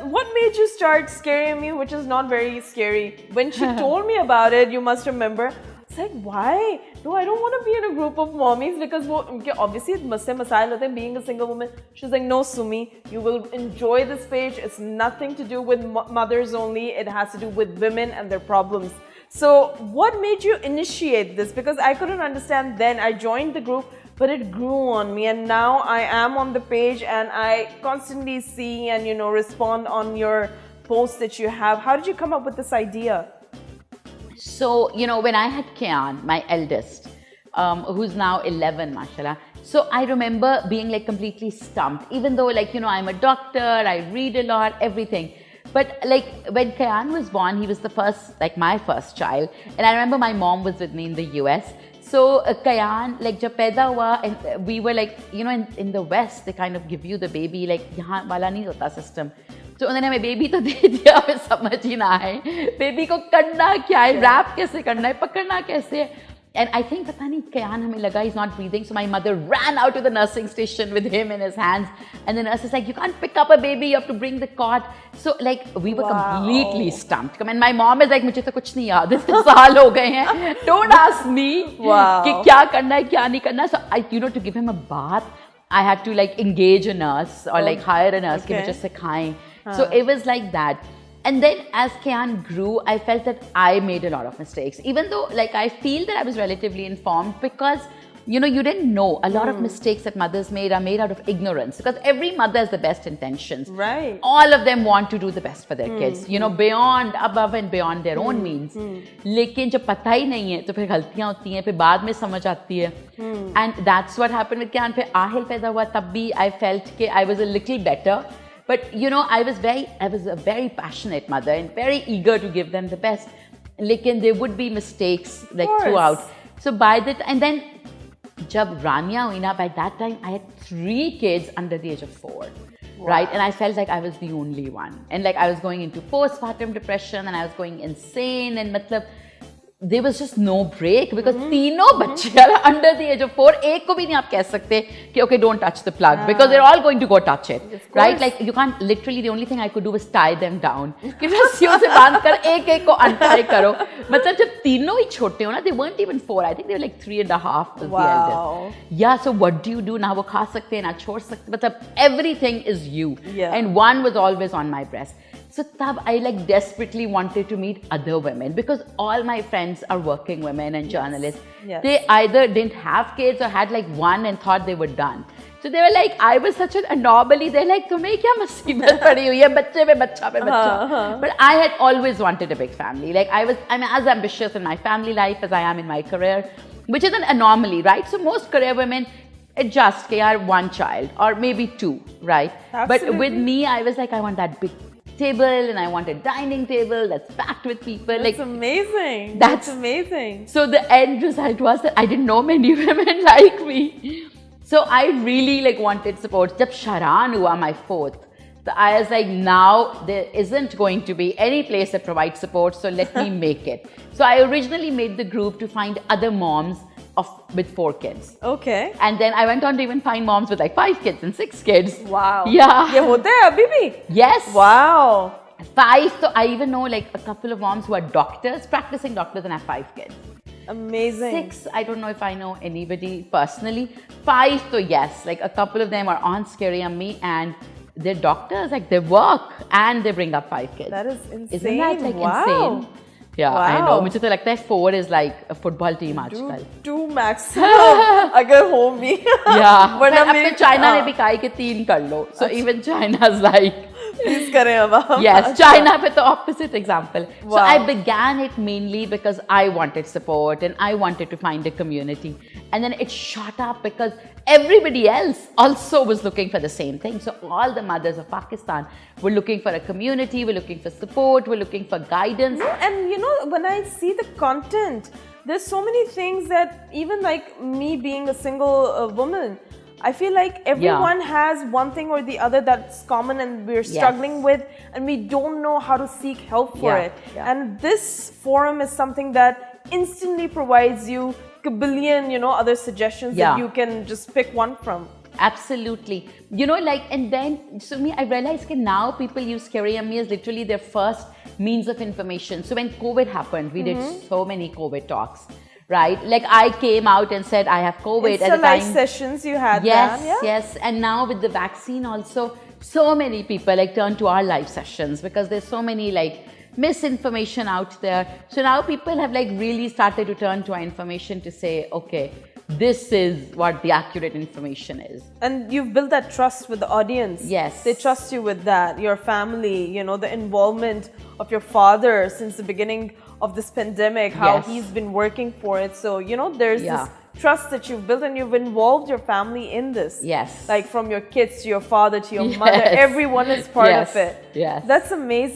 What made you start scaring me, which is not very scary? When she told me about it, you must remember, it's like, why? No, I don't want to be in a group of mommies because obviously being a single woman. She's like, no, Sumi, you will enjoy this page. It's nothing to do with mothers only. It has to do with women and their problems. So what made you initiate this? Because I couldn't understand then. I joined the group, but it grew on me, and now I am on the page and I constantly see and respond on your posts that you have. How did you come up with this idea? So, when I had Kian, my eldest, who's now 11, mashallah. So I remember being like completely stumped, even though I'm a doctor, I read a lot, everything. But when Kian was born, he was the first, my first child. And I remember my mom was with me in the US. So Kian, jab paida hua, and we were in the West, they kind of give you the baby, yahan wala nahi hota system. So उन्होंने हमें baby तो दे दिया, हमें समझ ही ना आए baby को करना क्या है, रैप कैसे करना है, पकड़ना कैसे है. And I think पता नहीं Kian हमें लगा he's not breathing, so my mother ran out to the nursing station with him in his hands, and the nurse is like, you can't pick up a baby, you have to bring the cot. So we were completely stumped. And my mom is like, मुझे तो कुछ नहीं याद, इतने साल हो गए हैं, don't ask me कि क्या करना है क्या नहीं करना. So I, to give him a bath, I had to engage a nurse or hire a nurse कि मुझे सिखाएं. So it was like that. And then as Kian grew, I felt that I made a lot of mistakes. Even though I feel that I was relatively informed because, you didn't know. A lot of mistakes that mothers made are made out of ignorance because every mother has the best intentions. Right. All of them want to do the best for their kids, beyond, above and beyond their own means. लेकिन जब पता ही नहीं है तो फिर गलतियाँ होती हैं, फिर बाद में समझ आती है. And that's what happened with Kian. फिर आहिल पैदा हुआ तब भी I felt कि I was a little better. But I was a very passionate mother and very eager to give them the best. Lekin there would be mistakes throughout. So and then jab Rania hui na, by that time I had 3 kids under the age of 4. Wow. Right? And I felt like I was the only one. And I was going into postpartum depression and I was going insane and there was just no break because तीनों बच्चे are under the age of 4. एक को भी नहीं आप कह सकते कि okay, don't touch the plug because they're all going to go touch it, right? You can't literally. The only thing I could do was tie them down. कि रस्सियों से बांध कर एक को untie करो. मतलब जब तीनों ही छोटे हो ना, they weren't even 4. I think they were 3.5 was the eldest. Yeah. So what do? ना वो खा सकते हैं ना छोड़ सकते. मतलब everything is you. Yeah. And one was always on my breast. So tab I desperately wanted to meet other women because all my friends are working women and journalists. Yes. They either didn't have kids or had one and thought they were done. So they were like, I was such an anomaly. They're like, तुम्हें क्या मुसीबत पड़ी हुई है, बच्चे पे बच्चा. But I had always wanted a big family. I'm as ambitious in my family life as I am in my career, which is an anomaly, right? So most career women adjust, they are one child or maybe 2, right? Absolutely. But with me, I was like, I want that big table and I want a dining table that's packed with people. That's amazing. That's amazing. So the end result was that I didn't know many women like me. So I really wanted support. Jab Sharan hua, my 4th, so I was like, now there isn't going to be any place that provides support, so let me make it. So I originally made the group to find other moms with 4 kids. Okay. And then I went on to even find moms with 5 kids and 6 kids. Wow. Yeah. Ye hota hai abhi bhi? Yes. Wow. 5, so I even know a couple of moms who are doctors, practicing doctors, and have 5 kids. Amazing. 6, I don't know if I know anybody personally. 5, so yes, a couple of them are on Scary Yummy and they're doctors, they work and they bring up 5 kids. That is insane. Isn't that insane? Yeah, wow. I know. मुझे तो लगता है 4 is a football team आजकल. 2 maximum अगर हो भी. Yeah. वरना अब तो China ने भी कहा कि 3 कर लो. So even China's please करें अब हम. Yes, China पे तो opposite example. Wow. So I began it mainly because I wanted support and I wanted to find a community. And then it shot up because everybody else also was looking for the same thing. So all the mothers of Pakistan were looking for a community, were looking for support, were looking for guidance. No, and when I see the content, there's so many things that even me being a single woman, I feel like everyone has one thing or the other that's common and we're struggling with and we don't know how to seek help for it. Yeah. And this forum is something that instantly provides you a billion, other suggestions that you can just pick one from. Absolutely. You know, like, and then, so me, I realized that now people use Scary Yummy as literally their first means of information. So when COVID happened, we did so many COVID talks, right? Like I came out and said, I have COVID at the time. live sessions you had Yes, yeah? yes. And now with the vaccine also, so many people like turn to our live sessions because there's so many like misinformation out there. So now people have like really started to turn to our information to say, okay, this is what the accurate information is. And you've built that trust with the audience. Yes. They trust you with that, your family, you know, the involvement of your father since the beginning of this pandemic, how Yes. he's been working for it. So, you know, there's Yeah. this trust that you've built and you've involved your family in this. Yes. Like from your kids to your father to your mother, everyone is part Yes. of it. Yes. That's amazing.